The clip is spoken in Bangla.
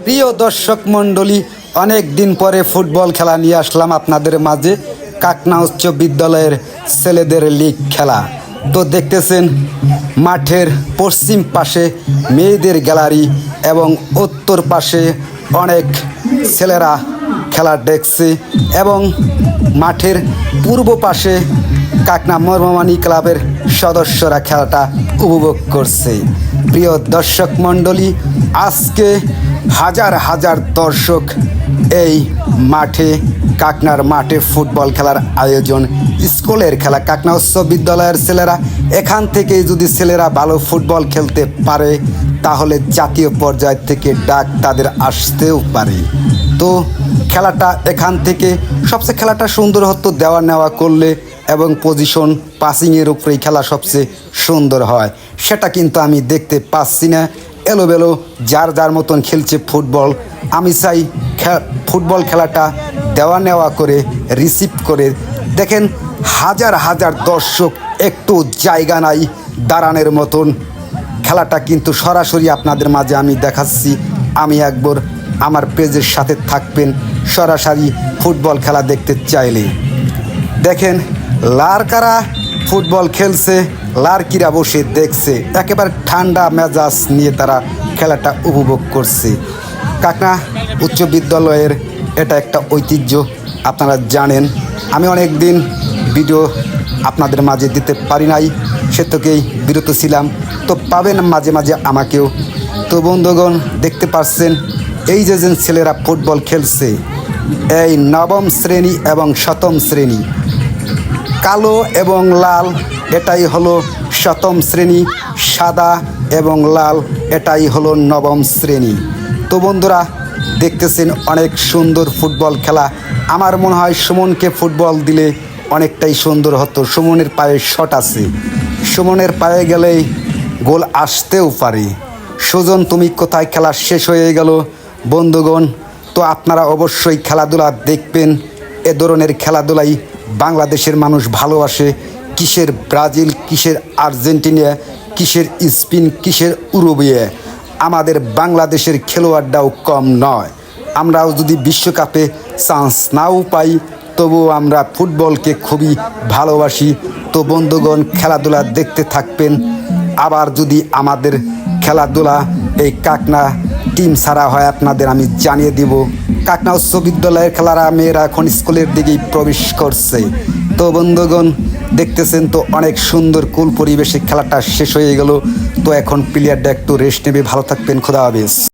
প্রিয় দর্শক মণ্ডলী, অনেক দিন পরে ফুটবল খেলা নিয়ে আসলাম আপনাদের মাঝে। কাকনা উচ্চ বিদ্যালয়ের ছেলেদের লীগ খেলা। তো দেখতেছেন মাঠের পশ্চিম পাশে মেয়েদের গ্যালারি এবং উত্তর পাশে অনেক ছেলেরা খেলা দেখছে এবং মাঠের পূর্ব পাশে কাকনা মর্মমানি ক্লাবের সদস্যরা খেলাটা উপভোগ করছে। প্রিয় দর্শক মণ্ডলী, আজকে হাজার হাজার দর্শক এই মাঠে কাকনার মাঠে ফুটবল খেলার আয়োজন। স্কুলের খেলা, কাকনা উচ্চ বিদ্যালয়ের ছেলেরা এখান থেকেই যদি ছেলেরা ভালো ফুটবল খেলতে পারে তাহলে জাতীয় পর্যায় থেকে ডাক তাদের আসতেও পারে। তো খেলাটা এখান থেকে সবচেয়ে খেলাটা সুন্দর হতো দেওয়া নেওয়া করলে এবং পজিশন পাসিংয়ের উপরেই খেলা সবচেয়ে সুন্দর হয়। সেটা কিন্তু আমি দেখতে পাচ্ছি না। এলোমেলো যার যার মতন খেলছে ফুটবল। আমি চাই ফুটবল খেলাটা দেওয়া নেওয়া করে রিসিভ করে। দেখেন হাজার হাজার দর্শক, একটু জায়গা নাই দাঁড়ানোর মতন। খেলাটা কিন্তু সরাসরি আপনাদের মাঝে আমি দেখাচ্ছি। আমি একবার আমার পেজের সাথে থাকবেন সরাসরি ফুটবল খেলা দেখতে চাইলে। দেখেন লারকারা ফুটবল খেলছে, লারকিরা বসে দেখছে, একেবারে ঠান্ডা মেজাজ নিয়ে তারা খেলাটা উপভোগ করছে। কাকনা উচ্চ বিদ্যালয়ের এটা একটা ঐতিহ্য, আপনারা জানেন। আমি অনেক দিন ভিডিও আপনাদের মাঝে দিতে পারি নাই, সে থেকেই বিরত ছিলাম। তো পাবেন মাঝে মাঝে আমাকেও। তো বন্ধুগণ দেখতে পাচ্ছেন এই যে ছেলেরা ফুটবল খেলছে, এই নবম শ্রেণী এবং শতম শ্রেণী। কালো এবং লাল এটাই হলো শতম শ্রেণী, সাদা এবং লাল এটাই হলো নবম শ্রেণী। তো বন্ধুরা দেখতেছেন অনেক সুন্দর ফুটবল খেলা। আমার মনে হয় সুমনকে ফুটবল দিলে অনেকটাই সুন্দর হতো। সুমনের পায়ে শট আছে, সুমনের পায়ে গেলেই গোল আসতেও পারে। সুজন তুমি কোথায়? খেলা শেষ হয়ে গেল বন্ধুগণ। তো আপনারা অবশ্যই খেলাধুলা দেখবেন। এ ধরনের খেলাধুলাই বাংলাদেশের মানুষ ভালোবাসে। কিসের ব্রাজিল, কিসের আর্জেন্টিনা, কিসের স্পেন, কিসের উরুগুয়ে, আমাদের বাংলাদেশের খেলোয়াড়রাও কম নয়। আমরাও যদি বিশ্বকাপে চান্স নাও পাই তবুও আমরা ফুটবলকে খুবই ভালোবাসি। তো বন্ধুগণ খেলাধুলা দেখতে থাকবেন। আবার যদি আমাদের খেলাধুলা এই কাকনা টিম ছাড়া হয় আপনাদের আমি জানিয়ে দিব। কাকনা উচ্চ বিদ্যালয়ের খেলারা মেয়েরা এখন স্কুলের দিকেই প্রবেশ করছে। তো বন্ধুগণ দেখতেছেন তো অনেক সুন্দর কুল পরিবেশে খেলাটা শেষ হয়ে গেল। তো এখন প্লেয়াররা একটু রেস্ট নেবে। ভালো থাকবেন, খোদা হাফেজ।